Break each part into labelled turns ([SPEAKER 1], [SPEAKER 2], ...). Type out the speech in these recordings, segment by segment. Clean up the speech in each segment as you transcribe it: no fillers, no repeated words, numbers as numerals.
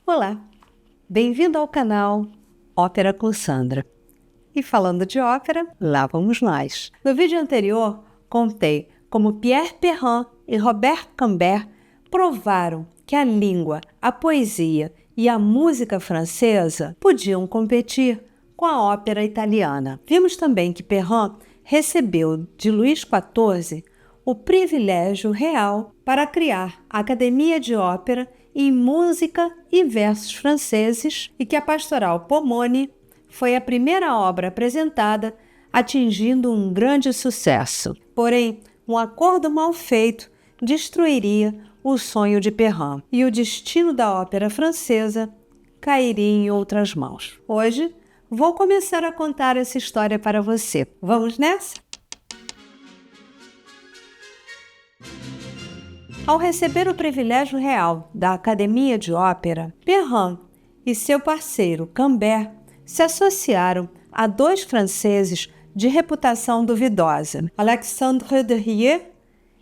[SPEAKER 1] Olá, bem-vindo ao canal Ópera com Sandra. E falando de ópera, lá vamos nós. No vídeo anterior, contei como Pierre Perrin e Robert Cambert provaram que a língua, a poesia e a música francesa podiam competir com a ópera italiana. Vimos também que Perrin recebeu de Luís XIV o privilégio real para criar a Academia de Ópera em música e versos franceses e que a Pastoral Pomone foi a primeira obra apresentada, atingindo um grande sucesso. Porém, um acordo mal feito destruiria o sonho de Perrin e o destino da ópera francesa cairia em outras mãos. Hoje, vou começar a contar essa história para você. Vamos nessa? Ao receber o privilégio real da Academia de Ópera, Perrin e seu parceiro Cambert se associaram a dois franceses de reputação duvidosa, Alexandre Derieux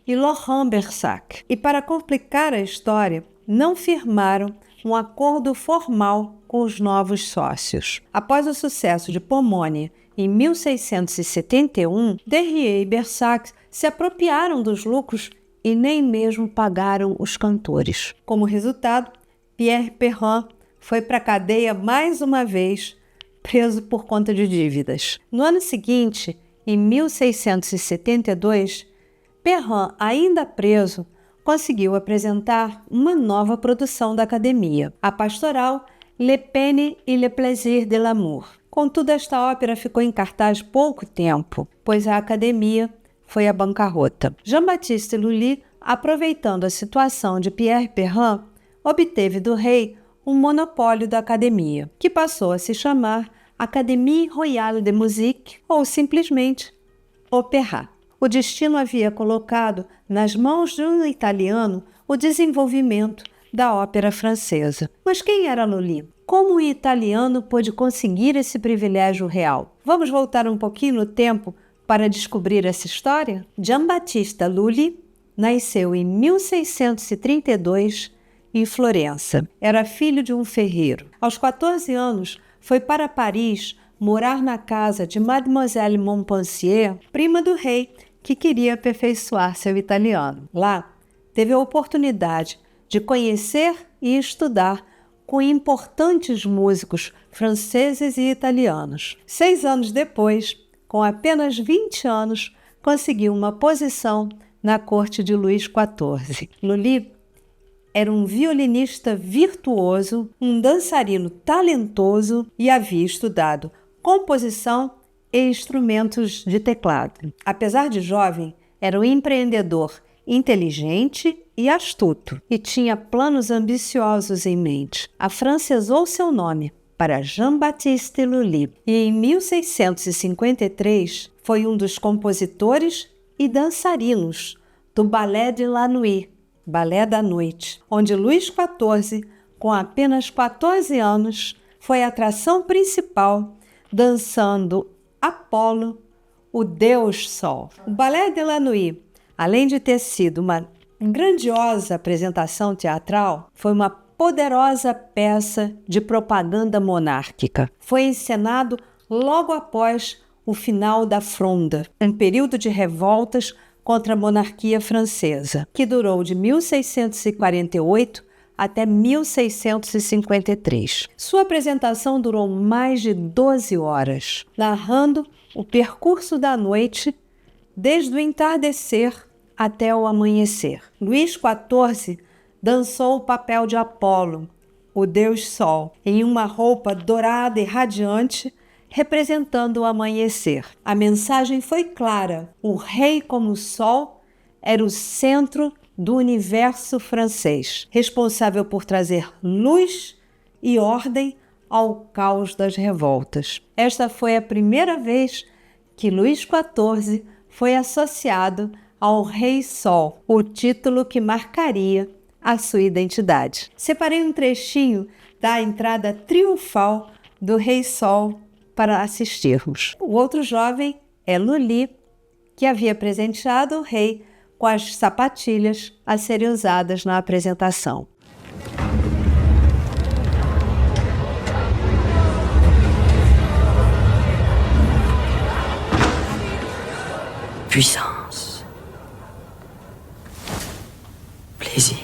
[SPEAKER 1] e Laurent Bersac. E para complicar a história, não firmaram um acordo formal com os novos sócios. Após o sucesso de Pomone em 1671, Derieux e Bersac se apropriaram dos lucros e nem mesmo pagaram os cantores. Como resultado, Pierre Perrin foi para a cadeia mais uma vez, preso por conta de dívidas. No ano seguinte, em 1672, Perrin, ainda preso, conseguiu apresentar uma nova produção da Academia, a pastoral Le Peine et le Plaisir de l'amour. Contudo, esta ópera ficou em cartaz pouco tempo, pois a Academia foi à bancarrota. Jean-Baptiste Lully, aproveitando a situação de Pierre Perrin, obteve do rei um monopólio da academia, que passou a se chamar Académie Royale de Musique ou simplesmente Opéra. O destino havia colocado nas mãos de um italiano o desenvolvimento da ópera francesa. Mas quem era Lully? Como o italiano pôde conseguir esse privilégio real? Vamos voltar um pouquinho no tempo para descobrir essa história? Giambattista Lully nasceu em 1632 em Florença. Era filho de um ferreiro. Aos 14 anos, foi para Paris morar na casa de Mademoiselle Montpensier, prima do rei, que queria aperfeiçoar seu italiano. Lá, teve a oportunidade de conhecer e estudar com importantes músicos franceses e italianos. 6 anos depois, com apenas 20 anos, conseguiu uma posição na corte de Luís XIV. Lully era um violinista virtuoso, um dançarino talentoso e havia estudado composição e instrumentos de teclado. Apesar de jovem, era um empreendedor inteligente e astuto e tinha planos ambiciosos em mente. Afrancesou seu nome para Jean-Baptiste Lully e em 1653 foi um dos compositores e dançarinos do Ballet de la Nuit, Balé da Noite, onde Luís XIV, com apenas 14 anos, foi a atração principal, dançando Apolo, o Deus Sol. O Ballet de la Nuit, além de ter sido uma grandiosa apresentação teatral, foi uma poderosa peça de propaganda monárquica. Foi encenado logo após o final da Fronde, um período de revoltas contra a monarquia francesa, que durou de 1648 até 1653. Sua apresentação durou mais de 12 horas, narrando o percurso da noite desde o entardecer até o amanhecer. Luís XIV dançou o papel de Apolo, o Deus Sol, em uma roupa dourada e radiante, representando o amanhecer. A mensagem foi clara: o rei como sol era o centro do universo francês, responsável por trazer luz e ordem ao caos das revoltas. Esta foi a primeira vez que Luís XIV foi associado ao Rei Sol, o título que marcaria a sua identidade. Separei um trechinho da entrada triunfal do Rei Sol para assistirmos. O outro jovem é Lully, que havia presenteado o rei com as sapatilhas a serem usadas na apresentação.
[SPEAKER 2] puissance, plaisir,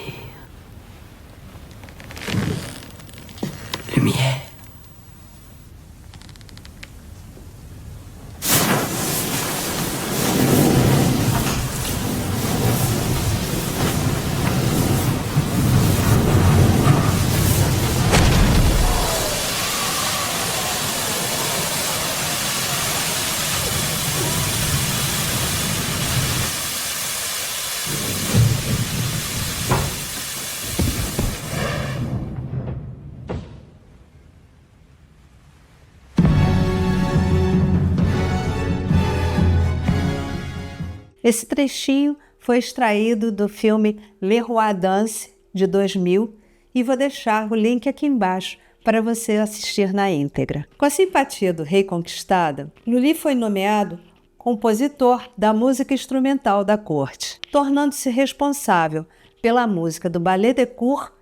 [SPEAKER 2] lumière.
[SPEAKER 1] Esse trechinho foi extraído do filme Le Roi Danse, de 2000, e vou deixar o link aqui embaixo para você assistir na íntegra. Com a simpatia do rei conquistada, Lully foi nomeado compositor da música instrumental da corte, tornando-se responsável pela música do Ballet de Cour,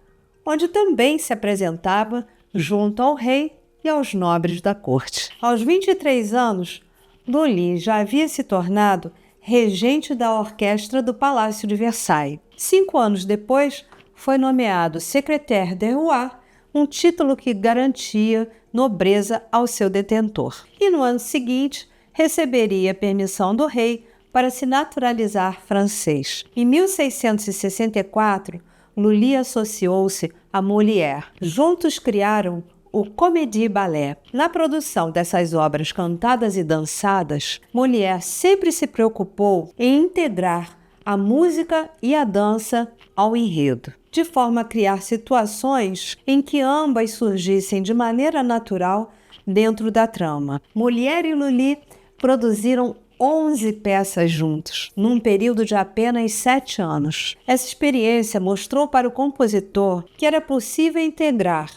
[SPEAKER 1] onde também se apresentava junto ao rei e aos nobres da corte. Aos 23 anos, Lully já havia se tornado regente da orquestra do Palácio de Versailles. 5 anos depois, foi nomeado secrétaire de roi, um título que garantia nobreza ao seu detentor. E no ano seguinte, receberia permissão do rei para se naturalizar francês. Em 1664, Lully associou-se a Molière. Juntos criaram o Comédie Ballet. Na produção dessas obras cantadas e dançadas, Molière sempre se preocupou em integrar a música e a dança ao enredo, de forma a criar situações em que ambas surgissem de maneira natural dentro da trama. Molière e Lully produziram 11 peças juntos, num período de apenas 7 anos. Essa experiência mostrou para o compositor que era possível integrar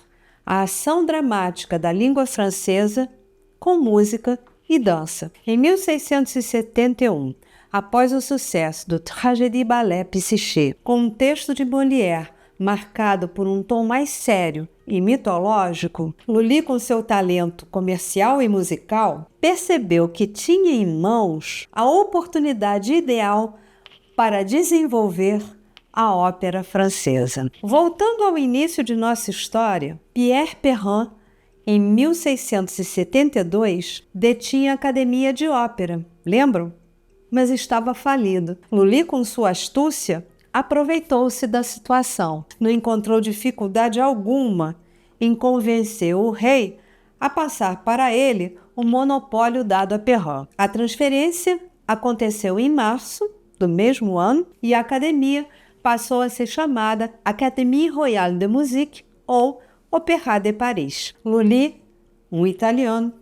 [SPEAKER 1] a ação dramática da língua francesa com música e dança. Em 1671, após o sucesso do Tragédie Ballet Psyché, com um texto de Molière marcado por um tom mais sério e mitológico, Lully, com seu talento comercial e musical, percebeu que tinha em mãos a oportunidade ideal para desenvolver a ópera francesa. Voltando ao início de nossa história, Pierre Perrin, em 1672, detinha a Academia de Ópera, lembram? Mas estava falido. Lully, com sua astúcia, aproveitou-se da situação. Não encontrou dificuldade alguma em convencer o rei a passar para ele o monopólio dado a Perrin. A transferência aconteceu em março do mesmo ano e a academia passou a ser chamada Académie Royale de Musique ou Opéra de Paris. Lully, um italiano,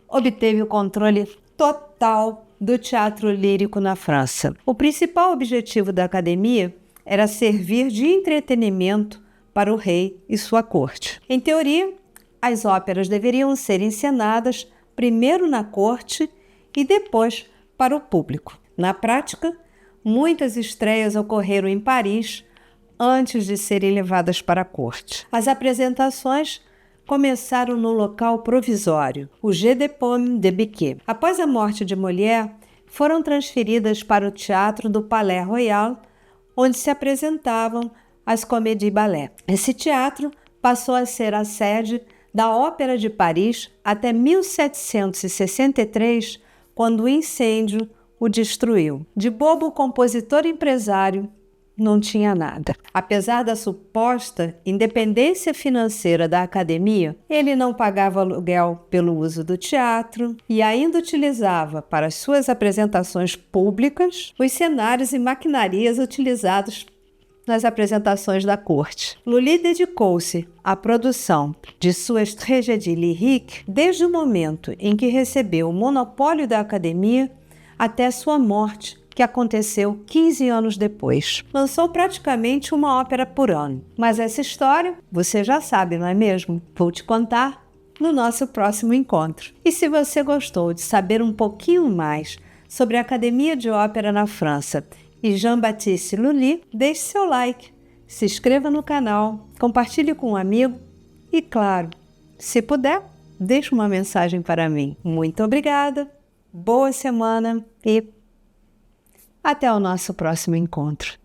[SPEAKER 1] obteve o controle total do teatro lírico na França. O principal objetivo da academia era servir de entretenimento para o rei e sua corte. Em teoria, as óperas deveriam ser encenadas primeiro na corte e depois para o público. Na prática, muitas estreias ocorreram em Paris antes de serem levadas para a corte. As apresentações começaram no local provisório, o Jeu des Pommes de Biquet. Após a morte de Molière, foram transferidas para o Teatro do Palais Royal, onde se apresentavam as Comédies Ballet. Esse teatro passou a ser a sede da Ópera de Paris até 1763, quando o incêndio o destruiu. De bobo compositor empresário, não tinha nada. Apesar da suposta independência financeira da academia, ele não pagava aluguel pelo uso do teatro e ainda utilizava para as suas apresentações públicas os cenários e maquinarias utilizados nas apresentações da corte. Lully dedicou-se à produção de suas tragédies lyriques desde o momento em que recebeu o monopólio da academia até sua morte, que aconteceu 15 anos depois. Lançou praticamente uma ópera por ano. Mas essa história você já sabe, não é mesmo? Vou te contar no nosso próximo encontro. E se você gostou de saber um pouquinho mais sobre a Academia de Ópera na França e Jean-Baptiste Lully, deixe seu like, se inscreva no canal, compartilhe com um amigo e, claro, se puder, deixe uma mensagem para mim. Muito obrigada, boa semana e Até o nosso próximo encontro.